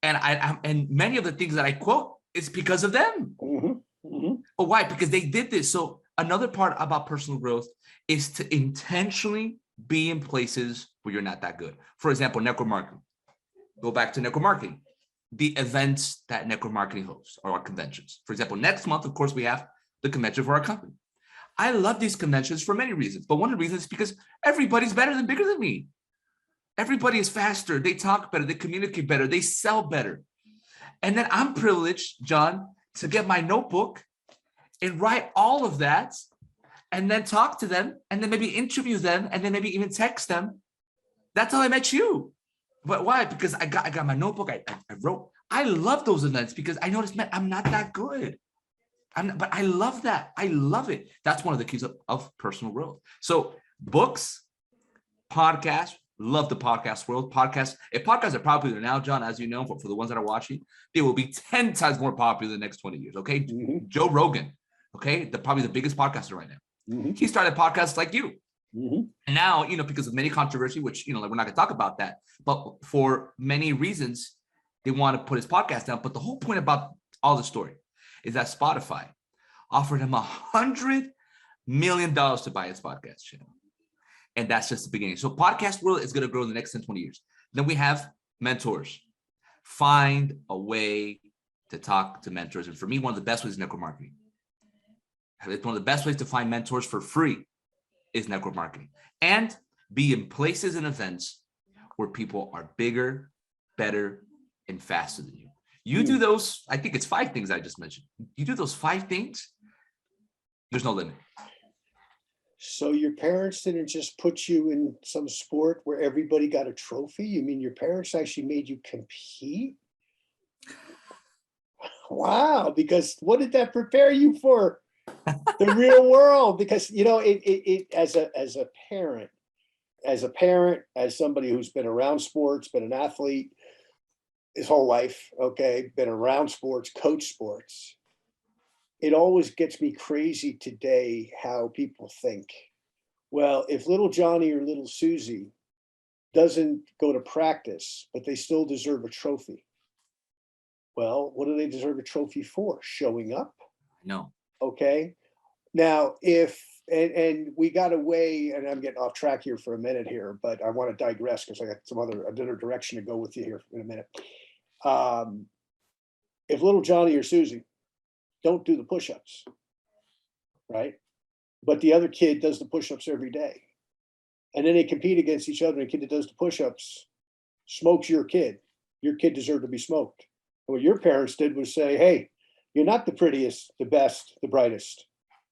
Speaker 3: And many of the things that I quote is because of them. But why? Because they did this. So another part about personal growth is to intentionally be in places where you're not that good. For example, network marketing. Go back to network marketing. The events that network marketing hosts or our conventions. For example, next month, of course, we have the convention for our company. I love these conventions for many reasons, but one of the reasons is because everybody's better than bigger than me. Everybody is faster. They talk better. They communicate better. They sell better. And then I'm privileged, John, to get my notebook and write all of that and then talk to them and then maybe interview them and then maybe even text them. That's how I met you. But why? Because I got my notebook. I wrote. I love those events because I noticed, man, I'm not that good. But I love that. I love it. That's one of the keys of personal growth. So books, podcasts, love the podcast world. If podcasts are popular now, John, as you know, for the ones that are watching, they will be 10 times more popular in the next 20 years. Okay. Joe Rogan. Okay. Probably the biggest podcaster right now. He started podcasts like you. And now, because of many controversy, which, we're not going to talk about that, but for many reasons, they want to put his podcast down. But the whole point about all the story is that Spotify offered him $100 million to buy his podcast channel. And that's just the beginning. So podcast world is going to grow in the next 10, 20 years. Then we have mentors. Find a way to talk to mentors. And for me, one of the best ways is network marketing. It's one of the best ways to find mentors for free is network marketing. And be in places and events where people are bigger, better, and faster than you. You do those, I think it's 5 things I just mentioned. You do those 5 things, there's no limit.
Speaker 2: So your parents didn't just put you in some sport where everybody got a trophy? You mean your parents actually made you compete? Wow, because what did that prepare you for? The real world? Because, you know, it as a parent, as somebody who's been around sports, been an athlete his whole life, okay, been around sports, coached sports, it always gets me crazy today how people think, well, if little Johnny or little Susie doesn't go to practice, but they still deserve a trophy. Well, what do they deserve a trophy for? Showing up?
Speaker 3: No.
Speaker 2: Okay. Now, if, and we got away, and I'm getting off track here for a minute here, but I want to digress because I got some other direction to go with you here in a minute. If little Johnny or Susie don't do the push-ups, right? But the other kid does the push-ups every day. And then they compete against each other, and the kid that does the push-ups smokes your kid. Your kid deserved to be smoked. And what your parents did was say, hey, you're not the prettiest, the best, the brightest,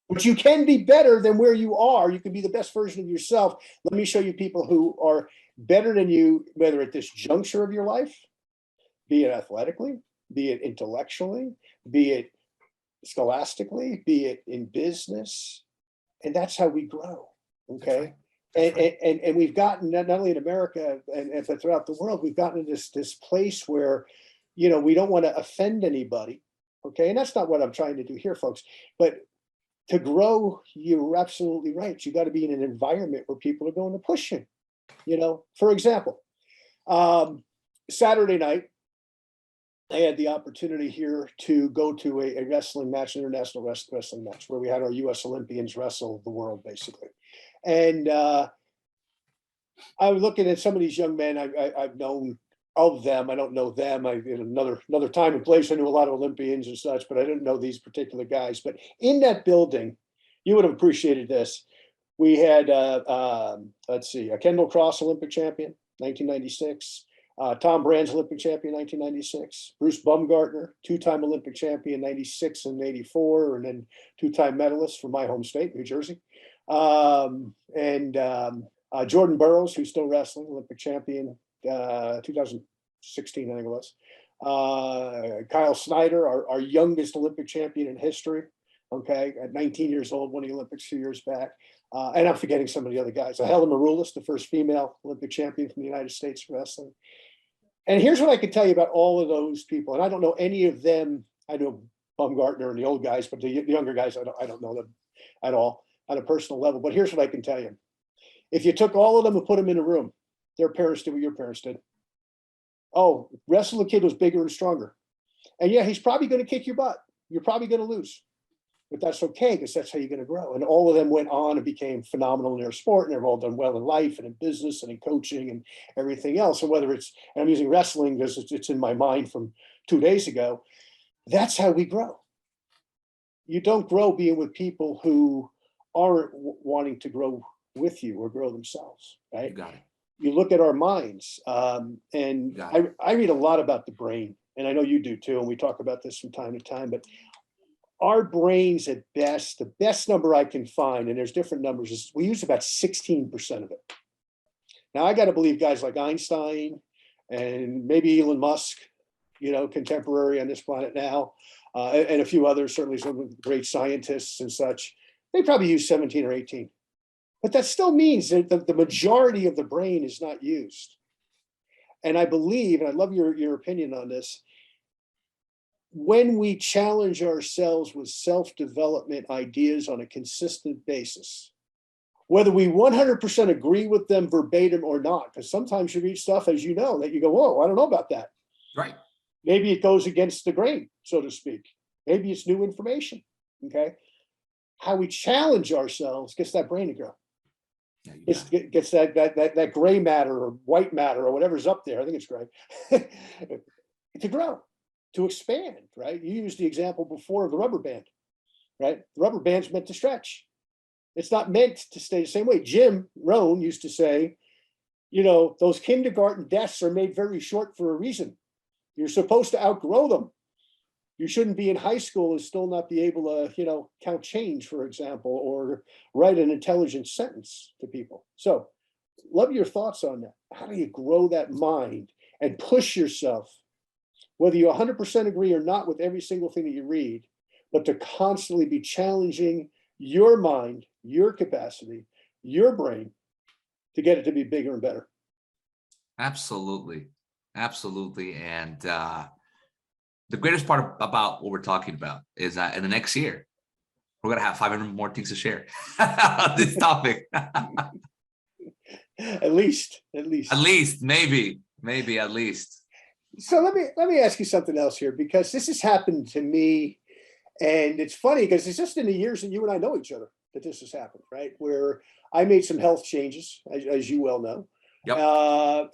Speaker 2: but you can be better than where you are. You can be the best version of yourself. Let me show you people who are better than you, whether at this juncture of your life, be it athletically, be it intellectually, be it scholastically, be it in business. And that's how we grow. Okay. And we've gotten, not only in America and throughout the world, we've gotten to this place where, you know, we don't want to offend anybody. Okay. And that's not what I'm trying to do here, folks. But to grow, you're absolutely right. You got to be in an environment where people are going to push you. You know, for example, Saturday night, I had the opportunity here to go to a wrestling match, an international wrestling match, where we had our U.S. Olympians wrestle the world, basically. And I was looking at some of these young men I've known of them. I don't know them. In another time and place, I knew a lot of Olympians and such, but I didn't know these particular guys. But in that building, you would have appreciated this. We had, let's see, a Kendall Cross Olympic champion, 1996. Tom Brand's Olympic champion, 1996. Bruce Baumgartner, 2-time Olympic champion, 96 and 84, and then 2-time medalist from my home state, New Jersey. Jordan Burroughs, who's still wrestling, Olympic champion, 2016, I think it was. Kyle Snyder, our youngest Olympic champion in history, okay, at 19 years old, won the Olympics a few years back. And I'm forgetting some of the other guys. Helen Maroulis, the first female Olympic champion from the United States wrestling. And here's what I can tell you about all of those people. And I don't know any of them. I know Baumgartner and the old guys, but the younger guys, I don't know them at all on a personal level. But here's what I can tell you. If you took all of them and put them in a room, their parents did what your parents did. Oh, wrestle the kid was bigger and stronger. And yeah, he's probably going to kick your butt. You're probably going to lose. But that's okay, because that's how you're going to grow. And all of them went on and became phenomenal in their sport, and they've all done well in life and in business and in coaching and everything else. So whether it's, and I'm using wrestling because it's in my mind from 2 days ago, that's how we grow. You don't grow being with people who aren't wanting to grow with you or grow themselves, right?
Speaker 3: You got it.
Speaker 2: You look at our minds, and I read a lot about the brain, and I know you do too, and we talk about this from time to time, but our brains at best, the best number I can find, and there's different numbers, is we use about 16% of it. Now I got to believe guys like Einstein and maybe Elon Musk, you know, contemporary on this planet now, and a few others, certainly some great scientists and such, they probably use 17 or 18. But that still means that the majority of the brain is not used. And I believe, and I love your opinion on this, when we challenge ourselves with self-development ideas on a consistent basis, whether we 100% agree with them verbatim or not, because sometimes you read stuff, as you know, that you go, whoa, I don't know about that.
Speaker 3: Right.
Speaker 2: Maybe it goes against the grain, so to speak. Maybe it's new information, okay? How we challenge ourselves gets that brain to grow.
Speaker 3: Yeah, you
Speaker 2: It's,
Speaker 3: got it.
Speaker 2: it gets that gray matter or white matter or whatever's up there. I think it's gray to grow, to expand. Right. You used the example before of the rubber band. Right. The rubber band's meant to stretch. It's not meant to stay the same way. Jim Rohn used to say, those kindergarten desks are made very short for a reason. You're supposed to outgrow them. You shouldn't be in high school and still not be able to, count change, for example, or write an intelligent sentence to people. So love your thoughts on that. How do you grow that mind and push yourself, whether you 100% agree or not with every single thing that you read, but to constantly be challenging your mind, your capacity, your brain to get it to be bigger and better?
Speaker 3: Absolutely. Absolutely. And the greatest part about what we're talking about is that in the next year, we're going to have 500 more things to share on this topic.
Speaker 2: At least.
Speaker 3: At least, maybe at least.
Speaker 2: So let me ask you something else here, because this has happened to me, and it's funny because it's just in the years that you and I know each other that this has happened, right? Where I made some health changes, as you well know.
Speaker 3: Yep.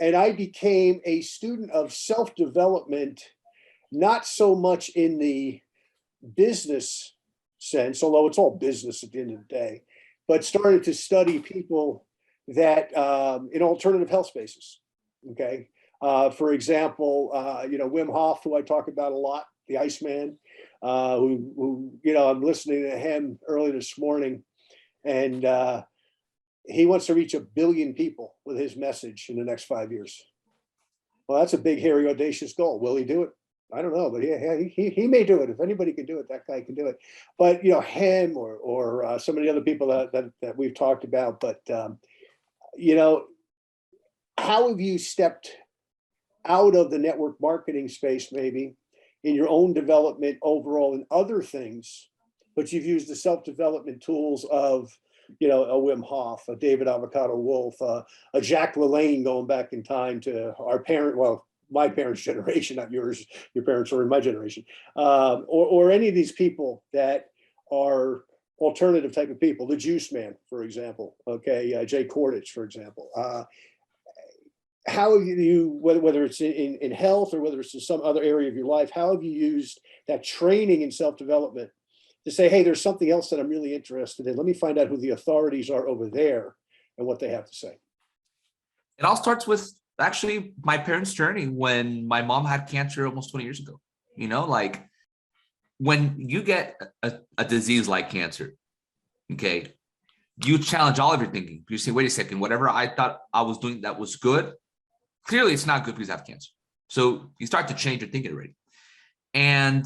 Speaker 2: And I became a student of self-development, not so much in the business sense, although it's all business at the end of the day, but started to study people that in alternative health spaces. Okay. For example, Wim Hof, who I talk about a lot, the Iceman, who I'm listening to him early this morning, and he wants to reach 1 billion people with his message in the next 5 years. Well, that's a big, hairy, audacious goal. Will he do it? I don't know, but he may do it. If anybody can do it, that guy can do it. But him or some of the other people that we've talked about. But how have you stepped out of the network marketing space, maybe in your own development overall and other things, but you've used the self-development tools of a Wim Hof, a David Avocado Wolf, a Jack LaLanne, going back in time to my parents' generation, not yours. Your parents were in my generation, or any of these people that are alternative type of people. The Juice Man, for example. Okay, Jay Kordich, for example. How have you, whether it's in health or whether it's in some other area of your life, how have you used that training in self-development to say, hey, there's something else that I'm really interested in. Let me find out who the authorities are over there and what they have to say.
Speaker 3: It all starts with actually my parents' journey when my mom had cancer almost 20 years ago. Like when you get a disease like cancer, okay, you challenge all of your thinking. You say, wait a second, whatever I thought I was doing that was good, clearly it's not good because I have cancer. So you start to change your thinking already. And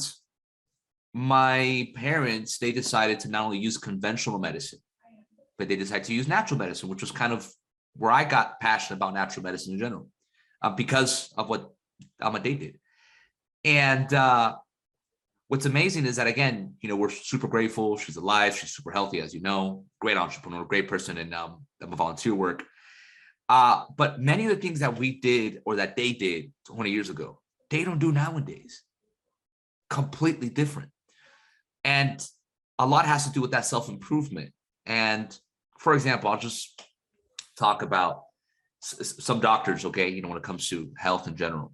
Speaker 3: my parents, they decided to not only use conventional medicine, but they decided to use natural medicine, which was kind of where I got passionate about natural medicine in general, because of what they did. And what's amazing is that, again, we're super grateful. She's alive. She's super healthy, as you know, great entrepreneur, great person in volunteer work. But many of the things that we did or that they did 20 years ago, they don't do nowadays. Completely different. And a lot has to do with that self-improvement. And for example, I'll just talk about some doctors, okay, when it comes to health in general.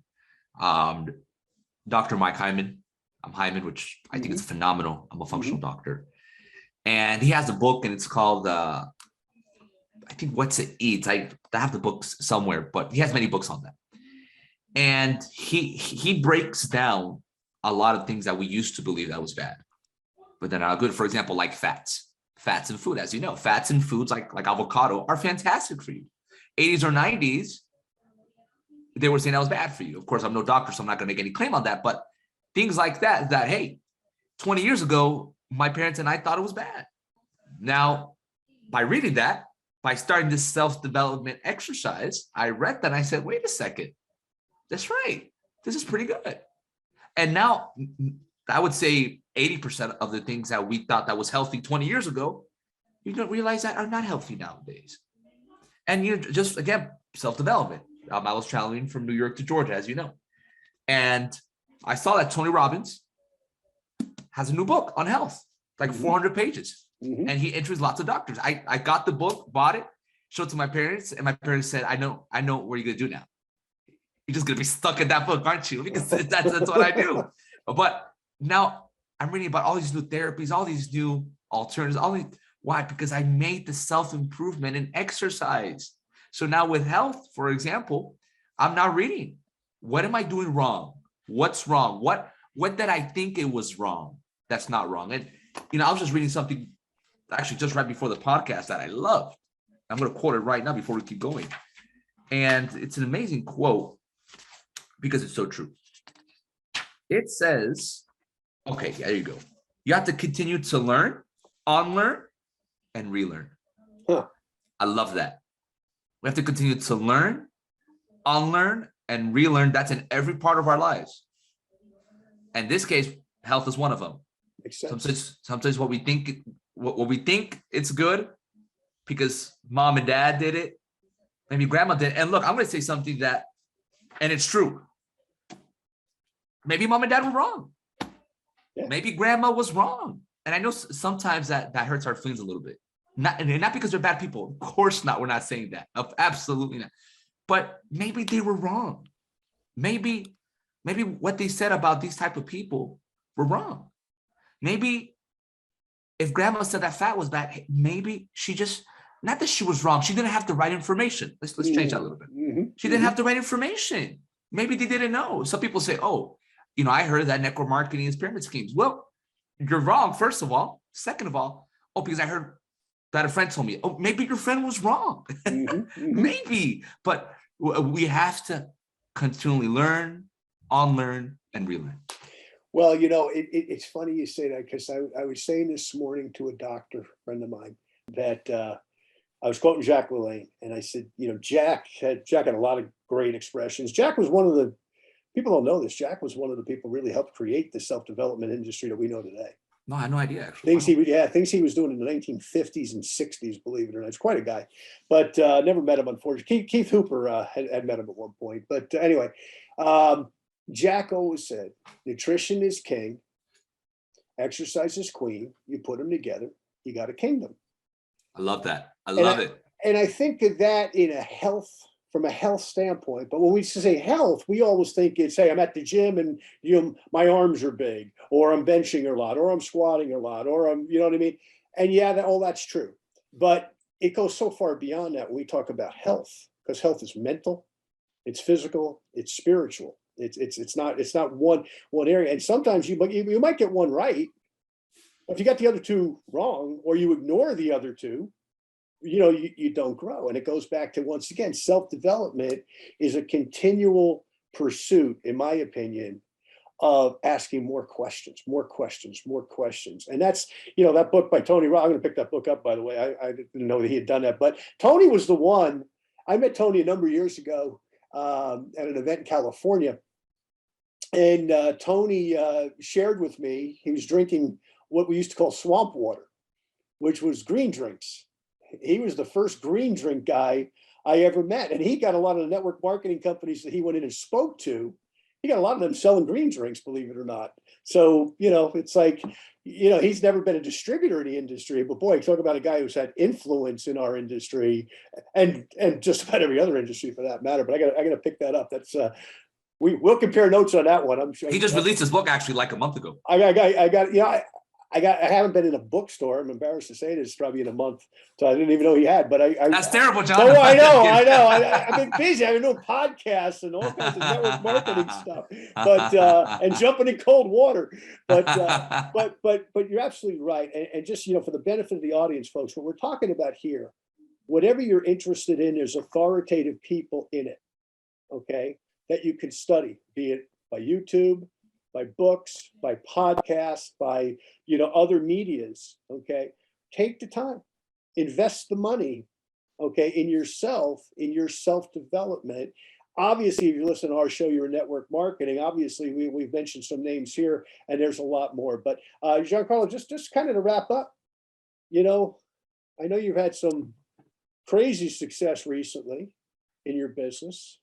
Speaker 3: Dr. Mike Hyman, which I think is phenomenal. I'm a functional doctor. And he has a book, and it's called, I think, What's It Eats. I have the books somewhere, but he has many books on that. And he breaks down a lot of things that we used to believe that was bad, but they're not good. For example, like fats in food. As you know, fats in foods like avocado are fantastic for you. 80s or 90s, they were saying that was bad for you. Of course, I'm no doctor, so I'm not going to make any claim on that. But things like that, hey, 20 years ago, my parents and I thought it was bad. Now, by reading that, by starting this self-development exercise, I read that and I said, wait a second, that's right. This is pretty good. And now I would say 80% of the things that we thought that was healthy 20 years ago, you don't realize that are not healthy nowadays. And just, again, self-development. I was traveling from New York to Georgia, as you know. And I saw that Tony Robbins has a new book on health, like 400 pages. And he interviews lots of doctors. I got the book, bought it, showed it to my parents, and my parents said, I know what you're gonna do now. You're just gonna be stuck in that book, aren't you? Because that's what I do. But now I'm reading about all these new therapies, all these new alternatives, why? Because I made the self-improvement and exercise. So now with health, for example, I'm now reading. What am I doing wrong? What's wrong? What did I think it was wrong? That's not wrong. And I was just reading something actually just right before the podcast that I loved. I'm going to quote it right now before we keep going. And it's an amazing quote because it's so true. It says, okay, there you go. You have to continue to learn, unlearn, and relearn.
Speaker 2: Huh.
Speaker 3: I love that. We have to continue to learn, unlearn, and relearn. That's in every part of our lives. In this case, health is one of them.
Speaker 2: Makes sense.
Speaker 3: Sometimes what we think it's good because mom and dad did it, maybe grandma did. And look, I'm going to say something and it's true. Maybe mom and dad were wrong. Yeah. Maybe grandma was wrong. And I know sometimes that hurts our feelings a little bit. Not because they're bad people. Of course not. We're not saying that. Absolutely not. But maybe they were wrong. Maybe what they said about these type of people were wrong. Maybe if grandma said that fat was bad, maybe she just, not that she was wrong. She didn't have the right information. Let's change that a little bit. Mm-hmm. She didn't have the right information. Maybe they didn't know. Some people say, oh, I heard that network marketing is pyramid schemes. Well, you're wrong, first of all. Second of all, because I heard that a friend told me, oh, maybe your friend was wrong. Mm-hmm. Mm-hmm. Maybe, but we have to continually learn, unlearn, and relearn.
Speaker 2: Well, it's funny you say that because I was saying this morning to a doctor friend of mine that I was quoting Jacques Lalanne, and I said, Jack had a lot of great expressions. Jack was one of the people don't know this. Jack was one of the people who really helped create the self-development industry that we know today.
Speaker 3: No, I had no idea. Actually,
Speaker 2: things he was doing in the 1950s and 60s. Believe it or not, he's quite a guy. But never met him, unfortunately. Keith Hooper had met him at one point. But anyway, Jack always said, "Nutrition is king, exercise is queen. You put them together, you got a kingdom."
Speaker 3: I love that. I love it.
Speaker 2: And I think that from a health standpoint, but when we say health, we always think it's, hey, I'm at the gym and my arms are big, or I'm benching a lot, or I'm squatting a lot, or I'm, you know what I mean? And yeah, all that's true. But it goes so far beyond that when we talk about health, because health is mental, it's physical, it's spiritual. It's not one area. And sometimes you might get one right. If you got the other two wrong, or you ignore the other two, you don't grow. And it goes back to, once again, self-development is a continual pursuit, in my opinion, of asking more questions. And that's, that book by Tony Robbins. I'm going to pick that book up, by the way. I didn't know that he had done that, but Tony was the one. I met Tony a number of years ago at an event in California. And Tony shared with me, he was drinking what we used to call swamp water, which was green drinks. He was the first green drink guy I ever met. And he got a lot of the network marketing companies that he went in and spoke to. He got a lot of them selling green drinks, believe it or not. So, it's like, he's never been a distributor in the industry, but boy, talk about a guy who's had influence in our industry and just about every other industry for that matter. But I got to pick that up. That's we'll compare notes on that one. I'm sure
Speaker 3: he just released his book actually like a month ago.
Speaker 2: I haven't been in a bookstore. I'm embarrassed to say this, probably in a month. So I didn't even know he had, but
Speaker 3: that's terrible, John.
Speaker 2: Oh, I know. I've been busy. I've been doing podcasts and all kinds of network marketing stuff, but and jumping in cold water. But you're absolutely right. And just, for the benefit of the audience, folks, what we're talking about here, whatever you're interested in, there's authoritative people in it, okay, that you can study, be it by YouTube, by books, by podcasts, by other medias. Okay, take the time, invest the money, okay, in yourself, in your self-development. Obviously, if you listen to our show, your network marketing. Obviously, we've mentioned some names here, and there's a lot more. But Gian-Carlo, just kind of to wrap up, I know you've had some crazy success recently in your business.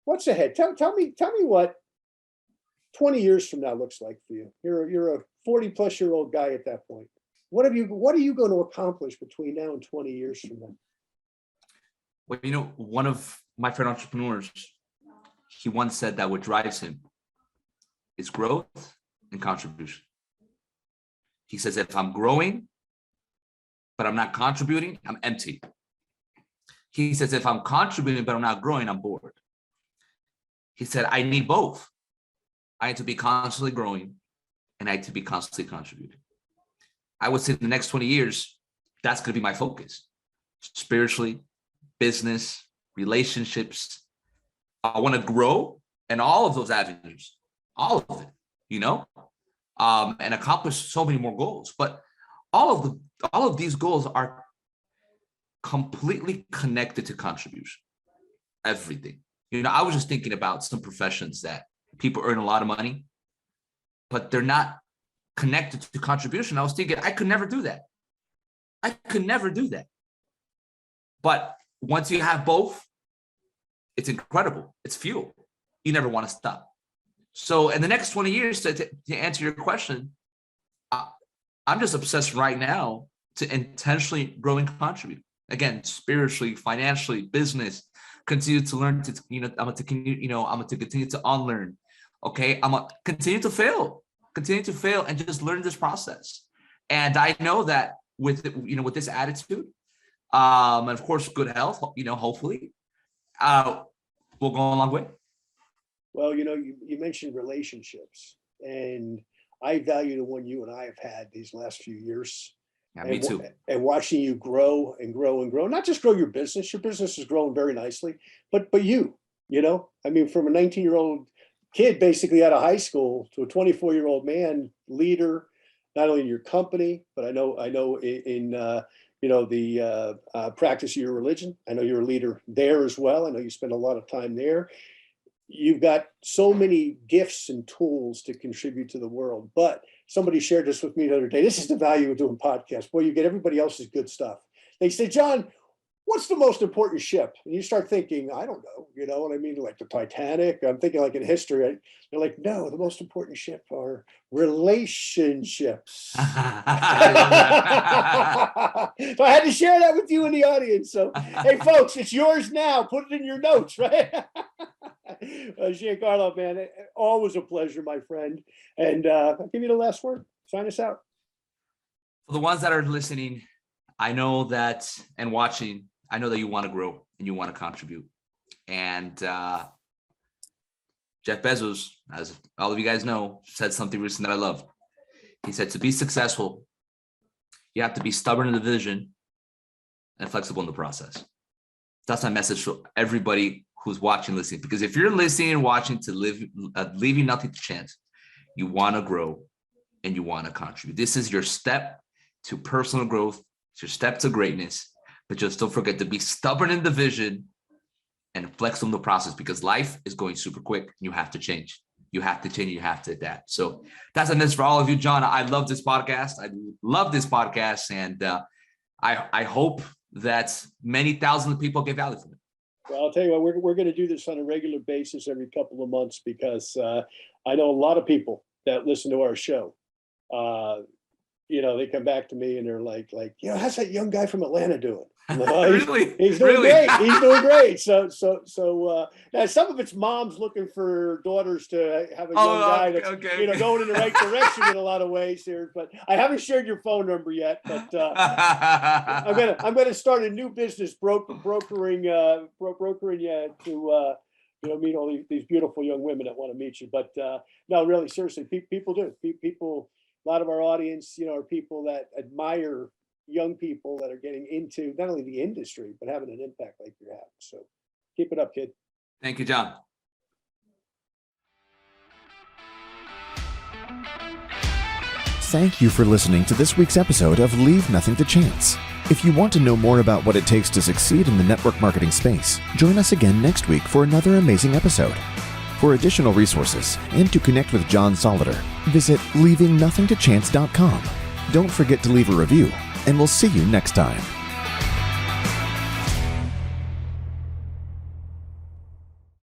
Speaker 2: What's ahead? Tell me what 20 years from now looks like for you. You're a 40-plus-year-old guy at that point. What are you going to accomplish between now and 20 years from now?
Speaker 3: Well, one of my friend entrepreneurs, he once said that what drives him is growth and contribution. He says, if I'm growing, but I'm not contributing, I'm empty. He says, if I'm contributing, but I'm not growing, I'm bored. He said, I need both. I need to be constantly growing and I need to be constantly contributing. I would say in the next 20 years, that's going to be my focus. Spiritually, business, relationships. I want to grow in all of those avenues, all of it, and accomplish so many more goals. But all of these goals are completely connected to contribution. Everything. I was just thinking about some professions that people earn a lot of money, but they're not connected to contribution. I was thinking, I could never do that. But once you have both, it's incredible. It's fuel. You never want to stop. So in the next 20 years, to answer your question, I'm just obsessed right now to intentionally grow and contribute. Again, spiritually, financially, business, continue to learn I'm going to continue to unlearn. Okay. I'm going to continue to fail and just learn this process. And I know that with this attitude, and of course, good health, hopefully, we'll go a long way.
Speaker 2: Well, you mentioned relationships, and I value the one you and I have had these last few years.
Speaker 3: Yeah, me too.
Speaker 2: And watching you grow and grow and grow, not just grow your business is growing very nicely, but you, I mean, from a 19-year-old kid basically out of high school to a 24-year-old man, leader, not only in your company, but I know in the practice of your religion. I know you're a leader there as well. I know you spend a lot of time there. You've got so many gifts and tools to contribute to the world, but somebody shared this with me the other day. This is the value of doing podcasts. Boy, you get everybody else's good stuff. They say, John, what's the most important ship? And you start thinking, I don't know, you know what I mean? Like the Titanic. I'm thinking like in history. They're like, no, the most important ship are relationships. So I had to share that with you in the audience. So, hey, folks, it's yours now. Put it in your notes, right? Gian-Carlo, man, always a pleasure, my friend. And I'll give you the last word. Sign us out.
Speaker 3: For the ones that are listening, I know that, and watching, I know that you want to grow and you want to contribute. And Jeff Bezos, as all of you guys know, said something recent that I love. He said, to be successful, you have to be stubborn in the vision and flexible in the process. That's my message for everybody who's watching, listening. Because if you're listening and watching to leaving nothing to chance, you want to grow and you want to contribute. This is your step to personal growth. It's your step to greatness. But just don't forget to be stubborn in the vision and flexible in the process, because life is going super quick. You have to change. You have to change. You have to adapt. So that's a message for all of you, John. I love this podcast. And I hope that many thousands of people get value from it.
Speaker 2: Well, I'll tell you what, we're going to do this on a regular basis every couple of months, because I know a lot of people that listen to our show. They come back to me and they're like, how's that young guy from Atlanta doing?
Speaker 3: Really?
Speaker 2: He's doing great. He's doing great. So now some of it's moms looking for daughters to have a young guy that's going in the right direction in a lot of ways here. But I haven't shared your phone number yet. But I'm gonna start a new business brokering to meet all these beautiful young women that want to meet you. But no, really, seriously, people do. People, a lot of our audience, are people that admire young people that are getting into not only the industry, but having an impact like you're having. So keep it up, kid.
Speaker 3: Thank you, John.
Speaker 1: Thank you for listening to this week's episode of Leave Nothing to Chance. If you want to know more about what it takes to succeed in the network marketing space, join us again next week for another amazing episode. For additional resources and to connect with John Solleder, visit leavingnothingtochance.com. Don't forget to leave a review, and we'll see you next time.